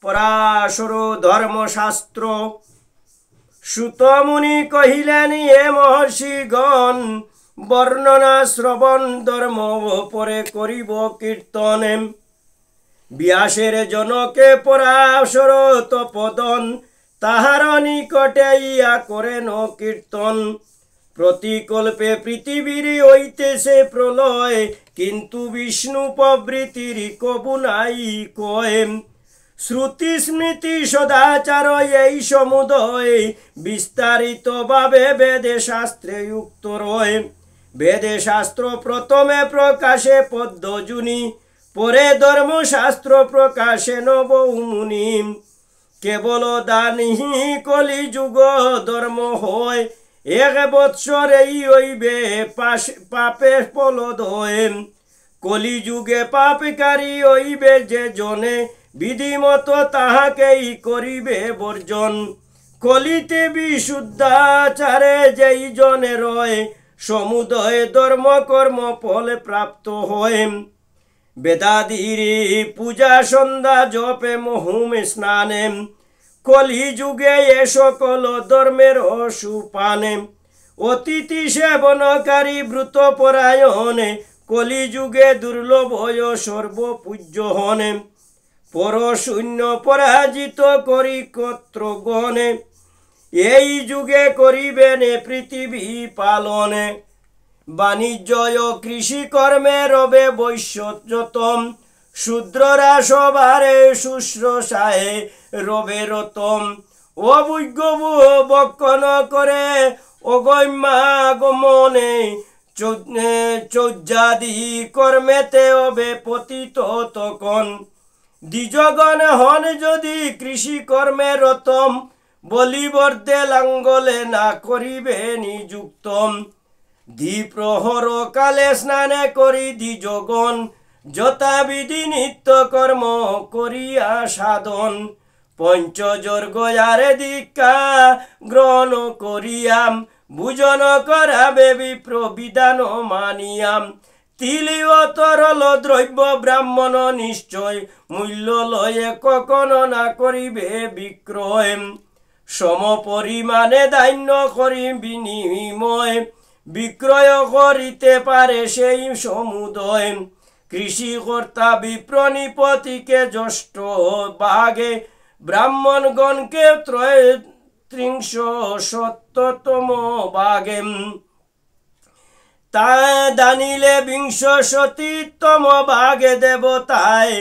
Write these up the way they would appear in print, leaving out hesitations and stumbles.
পরাশর ধর্মশাস্ত্র। সুতমুনি কহিলেন এ মহর্ষিগণ, বর্ণনা শ্রবণ ধর্ম পরে করিব কীর্তনে। ব্যাসের জনকে পরাশর তপোধন, তাহার নিকটে ইয়া করেন কীর্তন। প্রতিকল্পে পৃথিবীর হইতেছে প্রলয়, কিন্তু বিষ্ণু প্রভৃতির কবু নাই কয়। শ্রুতি স্মৃতি সদাচার এই সমুদয়, বিস্তারিত ভাবে বেদে শাস্ত্রে যুক্ত রয়। বেদে শাস্ত্র প্রথমে প্রকাশে পদ্মজুনি, পরে ধর্মশাস্ত্র প্রকাশে নবমুনি। কেবল দানিহি কলি যুগ ধর্ম হয়, এক বৎসরেই হইবে পাপে ফলদয়। কলি যুগে পাপকারী হইবে যে জনে, বিধিমত তাহাকেই করিবে বর্জন। কলিতে বিশুদ্ধাচারে যেই জনে রয়, সমুদয় ধর্ম কর্ম ফল প্রাপ্ত হয়। বেদাদির পূজা সন্ধ্যা জপে মহুমে স্নানে, কলি যুগে এ সকল ধর্মের অসুপানে। অতিথি সেবনকারী ব্রত পরায়ণে, কলি যুগে দুর্লভ সর্বপূজ্য হনে। পরশূন্য পরাজিত করি কত্রগণে, এই যুগে করিবেন পৃথিবী পালনে। বাণিজ্য ও কৃষি কর্মে রবে বৈশ্যতম, শূদ্ররা সবারে শুশ্রূষায় রবে রতম। অবৈজ্ঞ বক্ষণ করে অগম্যাগমনে, চৌর্যাদি কর্মেতে হবে পতিত তখন। দ্বিজগণ হন যদি কৃষি কর্মে রতম, বলিবর্দে লাঙ্গলে না করিবে নিযুক্তম। দ্বিপ্রহর কালে স্নানে করি দ্বিজগণ, যথাবিধি নিত্য কর্ম করিয়া সাধন। পঞ্চযজ্ঞারে দীক্ষা গ্রহণ করিয়াম, ভোজন করাবে বিপ্র বিধান মানিয়াম। তিলি ও তরল দ্রব্য ব্রাহ্মণ নিশ্চয়, মূল্য লয়ে কখনো না করিবে বিক্রয়। সম পরিমাণে ধান্য করি বিনিময়, বিক্রয় করিতে পারে সেই সমুদয়। কৃষিকর্তা বিপ্রনিপতিকে জ্যেষ্ঠ ভাগে, ব্রাহ্মণগণকে ত্রয়োত্রিংশতম ভাগে। তা দানিলে বিংশতিতম ভাগে দেবতায়,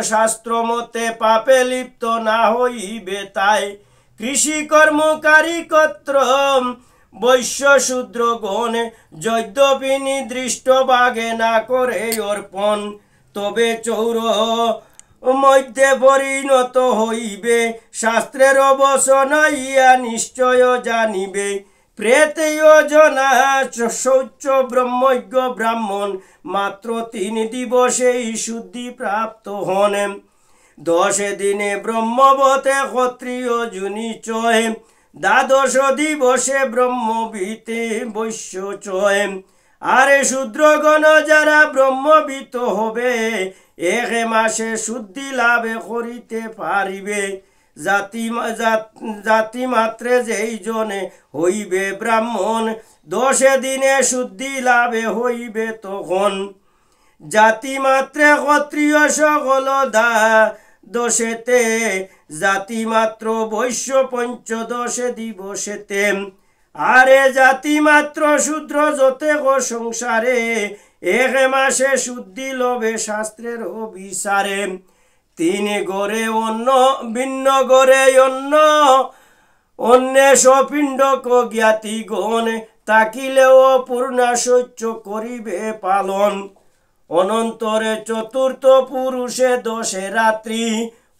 শাস্ত্র মতে পাপে লিপ্ত না হইবে তাই। কৃষি কর্মকারী কত্র বৈশ্য শূদ্রগণ, যদ্যপি নির্দিষ্ট ভাগে না করে অর্পণ, তবে চৌর মধ্যে পরিণত হইবে। শাস্ত্রের অবসন ইয়া নিশ্চয় জানিবে। প্রেতেয় জনা শৌচ ব্রহ্মজ্ঞ ব্রাহ্মণ, মাত্র 3 দিবসেই শুদ্ধি প্রাপ্ত হন। 10 দিনে ব্রহ্মবতে ক্ষত্রিয় জুনি চয়, 12 দিবসে ব্রহ্মবিতে বৈশ্য চয়। আরে শূদ্রগণ যারা ব্রহ্মবিত হবে, 1 মাসে শুদ্ধি লাভে করিতে পারিবে। জাতি মাত্রে যেই জনে হইবে ব্রাহ্মণ, 10 দিনে শুদ্ধি লাভে হইবে তখন। জাতি মাত্রে ক্ষত্রিয় সকল দশেতে, জাতি মাত্র বৈশ্য 15 দিবসেতে। আরে জাতি মাত্র শূদ্র যতে সংসারে, 1 মাসে শুদ্ধি লবে শাস্ত্রের অভিসারে। 3 গড়ে অন্য ভিন্ন গড়ে অন্য সপিণ্ডক জ্ঞাতিগণ, থাকিলেও পূর্ণা শৌচ করিবে পালন। অনন্তরে চতুর্থ পুরুষে 10 রাত্রি,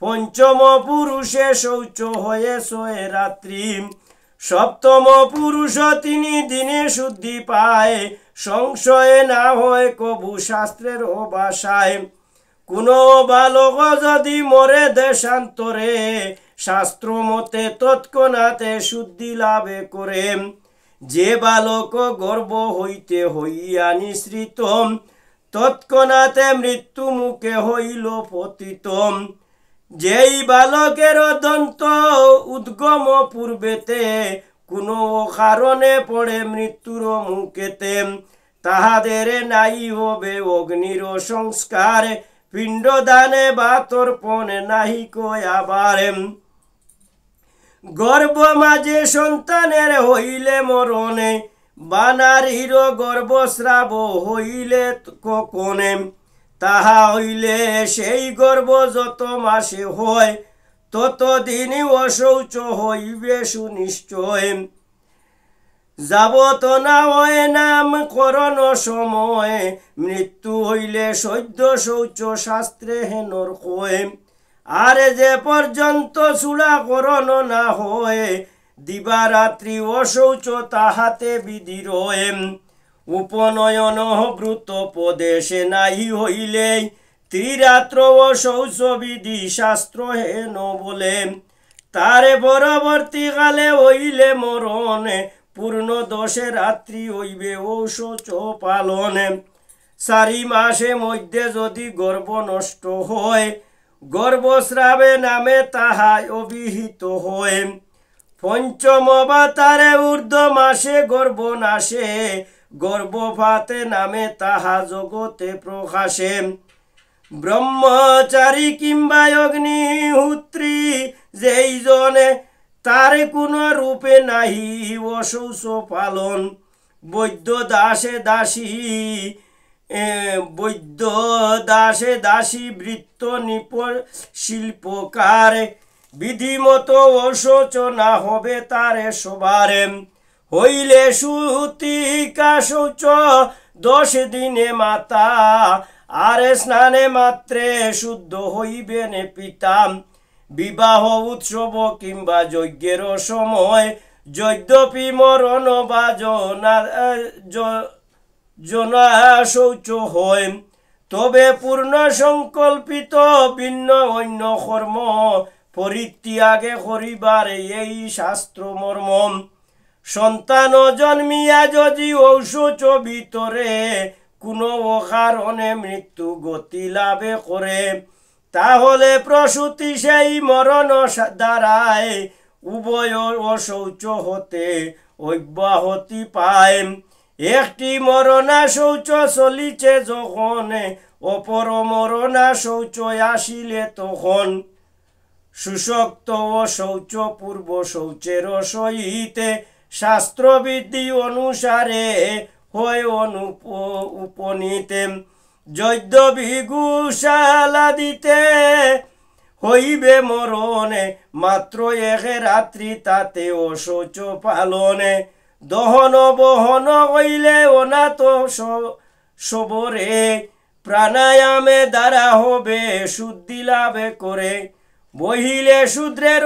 পঞ্চম পুরুষে শৌচ হয়ে 6 রাত্রি। সপ্তম পুরুষ 3 দিনে শুদ্ধি পায়, সংশয়ে না হয় কবু শাস্ত্রের ভাষায়। কোন বালক যদি মরে দেশান্তরে, শাস্ত্র মতে তৎক্ষণাতে শুদ্ধি লাভে করে। যে বালক গর্ভ হইতে হইয়া নিঃসৃত, তৎক্ষণাতে মৃত্যু মুখে হইল পতিত। যেই বালকের দন্ত উদ্গম পূর্বেতে কোনো কারণে পড়ে মৃত্যুর মুখেতে, তাহাদের নাই হবে অগ্নির সংস্কার, পিণ্ডদানে বা তর্পণে নাহি কয় আবার। গর্ভ মাঝে সন্তানের হইলে মরণে, বা নারীর গর্ভস্রাব হইলে কখনে, তাহা হইলে সেই গর্ভ যত মাসে হয়, ততদিনই অশৌচ হইবে সুনিশ্চয়। যাবত না হয় নামকরণ সময়, মৃত্যু হইলে সদ্য শৌচ শাস্ত্রে হেনর কয়। আর যে পর্যন্ত চূড়াকরণ না হয়, দিবারাত্রি অশৌচ তাহাতে বিধি রয়। উপনয়ন ব্রত প্রদেশে নাই হইলে, ত্রিরাত্র অশৌচ বিধি শাস্ত্র হেন বলে। তারে পরবর্তীকালে হইলে মরণে, পূর্ণ 10 রাত্রি হইবে অশৌচ পালনে। 4 মাসে মধ্যে যদি গর্ভ নষ্ট হয়, গর্ভস্রাবে নামে তাহাই অভিহিত হয়। পঞ্চম বা তারে ঊর্ধ্ব মাসে গর্ভ নাশে, গর্ভপাতে নামে তাহা জগতে প্রকাশে। ব্রহ্মচারী কিংবা অগ্নিহোত্রী যেই জনে, তারে কোনো রূপে নাহি অশৌচ পালন। বৈদ্য দাসে বৃত্ত নিপ শিল্পকার, বিধিমত অশৌচ না হবে তারে সবারে। হইলে সুতিকা শৌচ 10 দিনে মাতা, আর স্নানে মাত্রে শুদ্ধ হইবেন পিতা। বিবাহ উৎসব কিংবা যজ্ঞের সময়, যদ্যপি মরণ বা জনা শৌচ হয়, তবে পূর্ণ সংকল্পিত ভিন্ন অন্য কর্ম পরিত্যাগে করিবার এই শাস্ত্র মর্ম। সন্তান জন্মিয়া যদি অশৌচ ভিতরে, কোনো কারণে মৃত্যু গতি লাভে করে, তাহলে প্রসূতি সেই মরণ দ্বারায় উভয় অশৌচ হতে অব্যাহতি পায়। একটি মরণা শৌচ চলিছে যখন, অপর মরণা শৌচ আসিলে তখন। সুশক্ত অশৌচ পূর্ব শৌচের সহিতে, শাস্ত্রবিধি অনুসারে হয় উপনীতে। যদ্যপি গোশালা দিতে হইবে মরণে, মাত্র 1 রাত্রি তাতে অশৌচ পালনে। দহন বহন হইলে অনাথ সবরে, প্রাণায়ামে দ্বারা হবে শুদ্ধি লাভে করে। বহিলে শূদ্রের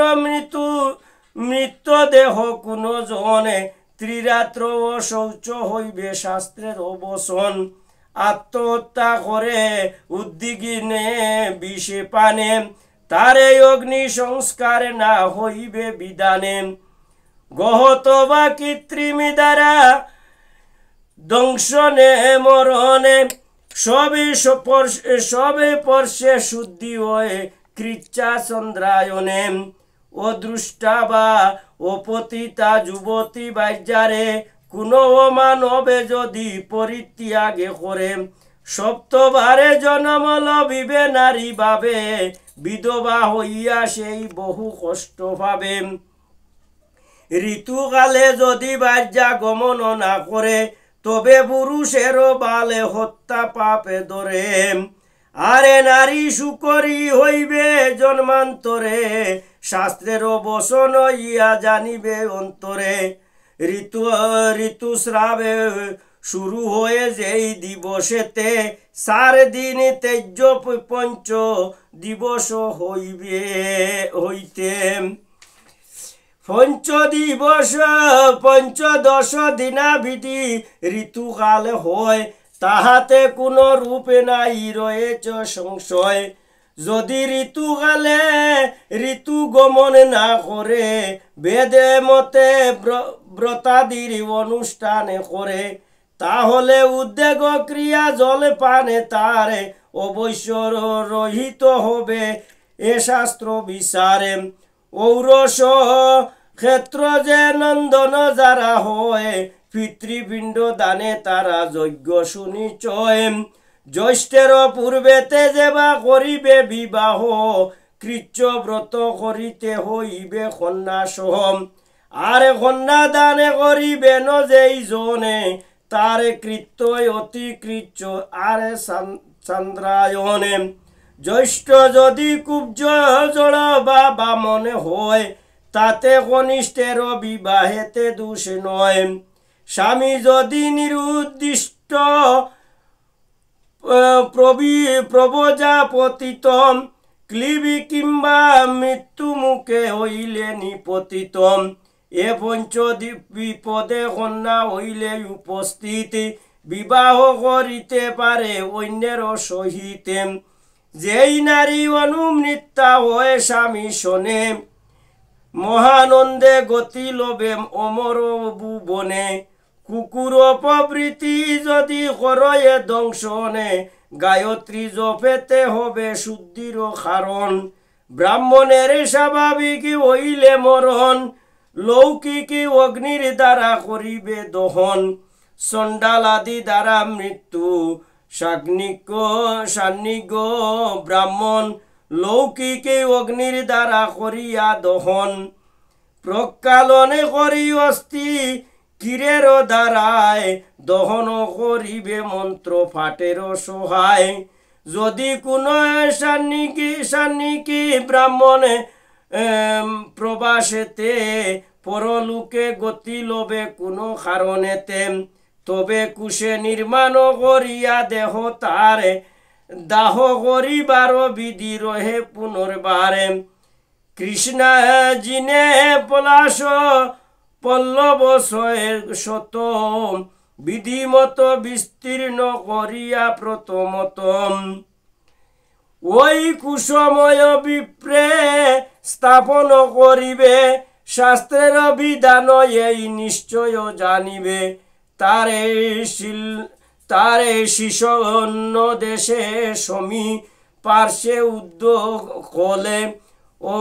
মৃত্যুদেহ কোনো জনে, ত্রিরাত্র অশৌচ হইবে শাস্ত্রের অবসন। আত্মহত্যা করে উদ্বিগ্নে বিষে পানে, তারে অগ্নি সংস্কার না হইবে বিধানে। গহত বা কৃত্রিমী দ্বারা দংশনে মরণে, সবে পর্শে শুদ্ধি হয় কৃচ্ছা চন্দ্রায়নে। অদৃষ্টা বা অপতিতা যুবতী বাজ্যারে, কোনো মানবে যদি পরিত্যাগে করে, সপ্তবারে জন্ম লভিবে নারী ভাবে, বিধবা হইয়া সেই বহু কষ্ট পাবে। ঋতুকালে যদি বাজ্যা গমন না করে, তবে পুরুষেরও বালে হত্যা পাপে ধরে। আরে নারী সুকরি হইবে জন্মান্তরে, শাস্ত্রের বসন ইয়া জানিবে অন্তরে। ঋতুস্রাবে শুরু হয়ে যেই দিবসেতে, 4 দিন তেজ্য পঞ্চ দিবস হইতে। পঞ্চদশ দিনাবিধি ঋতুকাল হয়, তাহাতে কোনো রূপে নাই রয়েছে সংশয়। যদি ঋতুকালে ঋতু গমন না করে, বেদে মতে ব্রতাদির অনুষ্ঠানে করে, তাহলে উদ্বেগ ক্রিয়া জল পানে তার অবশ্য রহিত হবে। এ শাস্ত্র বিচারে। ঔরস ক্ষেত্র যে নন্দন যারা হয়, পিতৃপিণ্ড দানে তারা যজ্ঞ সুনিচয়। জ্যৈষ্ঠের পূর্বেতে যেবা করিবে বিবাহ, কৃচ্ছ ব্রত করিতে হইবে কন্যা সহ। আর কন্যা দানে করিবে ন যেই জনে, তারে কৃত্য অতি কৃচ্ছ আর চন্দ্রায়নে। জ্যৈষ্ঠ যদি কুব্জ জড় বা বামনে হয়, তাতে কনিষ্ঠের বিবাহেতে দোষ নয়। স্বামী যদি নিরুদ্দিষ্ট প্রবজাপতিত, ক্লিবি কিংবা মৃত্যু মুখে হইলে নিপতিত। এ পঞ্চ বিপদে কন্যা হইলে উপস্থিত, বিবাহ করিতে পারে অন্যের সহিতে। যেই নারী অনুমৃত্যা হয় স্বামী শোনে, মহানন্দে গতি লোভে অমর ভুবনে। কুকুর প্রবৃত্তি যদি করয়ে দংশনে, গায়ত্রী জপেতে হবে শুদ্ধির কারণ। ব্রাহ্মণের স্বাভাবিক হইলে মরণ, লৌকিক অগ্নির দ্বারা করিবে দহন। চণ্ডাল আদি দ্বারা মৃত্যু, সান্নিধ্য ব্রাহ্মণ, লৌকিক অগ্নির দ্বারা করিয়া দহন। প্রকালনে করি অস্থি কিরের দ্বারায়, দহন করিবে মন্ত্র ফাটের সহায়। যদি কোনো সান্নিকি ব্রাহ্মণে প্রবাসেতে, পরলোকে গতি লোভে কোনো কারণেতে, তবে কুশে নির্মাণ করিয়া দেহ তারে, দাহ করিবার বিধি রহে পুনর্বারে। কৃষ্ণা জিনে পলাশ পল্লব শত, বিধিমত বিস্তীর্ণ করিয়া প্রথমত। ওই কুসময় বিপ্রে স্থাপন করিবে, শাস্ত্রের বিধান এই নিশ্চয় জানিবে। তারে শিশন্য দেশে সমী, পার্শ্বে উদ্যোগ কলে, ও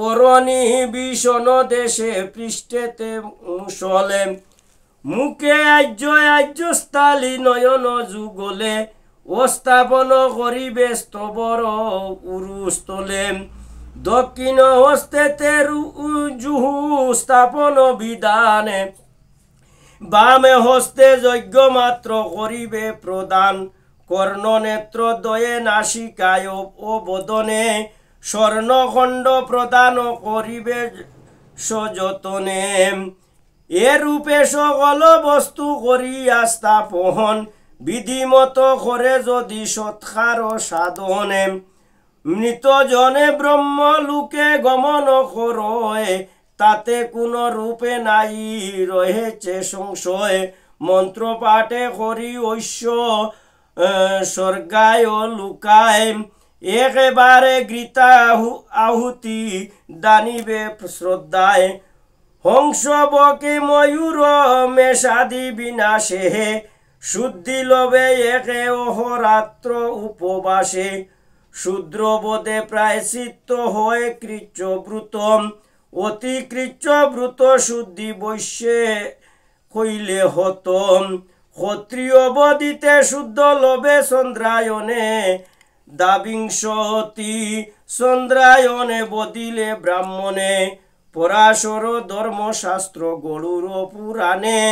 অরণি ভীষণ দেশে পৃষ্ঠেতে মুসলে। মুখে আর্য স্থালি নয়ন যুগলে, ও স্থাপন করিবে স্তবর উরুস্থলে। দক্ষিণ হস্তেতে জুহু স্থাপন বিধানে, বামে হস্তে যজ্ঞ মাত্র করিবে প্রদান। কর্ণ নেত্র দয়ে নাসিকায় ও বদনে, স্বর্ণখণ্ড প্রদান করিবে সযতনে। এ রূপে সকল বস্তু করিয়া স্থাপন, বিধিমত করে যদি সৎকার সাধনে। মৃত জনে ব্রহ্ম লোকে গমন করয়, তাতে কোন রূপে নাই রয়েছে সংশয়। মন্ত্র পাঠে করি ঐশ্য স্বর্গায় লুকায়, একেবারে গীতা আহুতি দানিবে শ্রদ্ধায়। হংস বকে ময়ূর মেষাদি বিনাশে, শুদ্ধি লোভে একে অহরাত্র উপবাসে। শূদ্রবোধে প্রায়শ্চিত্ত হয় কৃচ্ছব্রত, অতি কৃচ্ছব্রত শুদ্ধি বৈশ্যে হইলে হত। ক্ষত্রিয় বদিতে শুদ্ধ লোভে চন্দ্রায়নে, দাবিংশতি চন্দ্রায়নে বদিলে ব্রাহ্মণে। পরাশর ধর্মশাস্ত্র গরুর পুরাণে,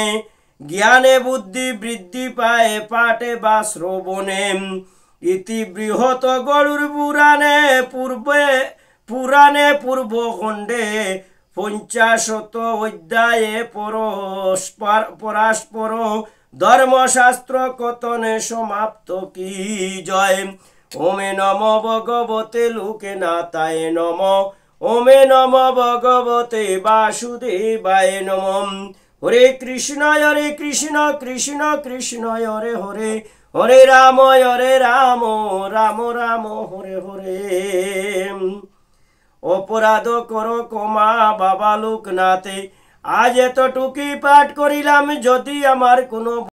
জ্ঞানে বুদ্ধি বৃদ্ধি পায় পাঠে বা শ্রবণে। ইতি বৃহৎ গরুর পুরাণে পূর্বখণ্ডে, 50 অধ্যায়ে পরাস্পর ধর্মশাস্ত্র কথনে সমাপ্ত কি জয়। ওমে নম ভগবতে লোকনাথায় নম, ওমে নম ভগবতে বাসুদেবায় নম। হরে কৃষ্ণ কৃষ্ণ কৃষ্ণ হরে হরে, হরে রাম রাম রাম হরে হরে। অপরাধ কর ক্ষমা বাবা লোকনাথে, আজ এতটুকুই পাঠ করিলাম, যদি আমার কোনো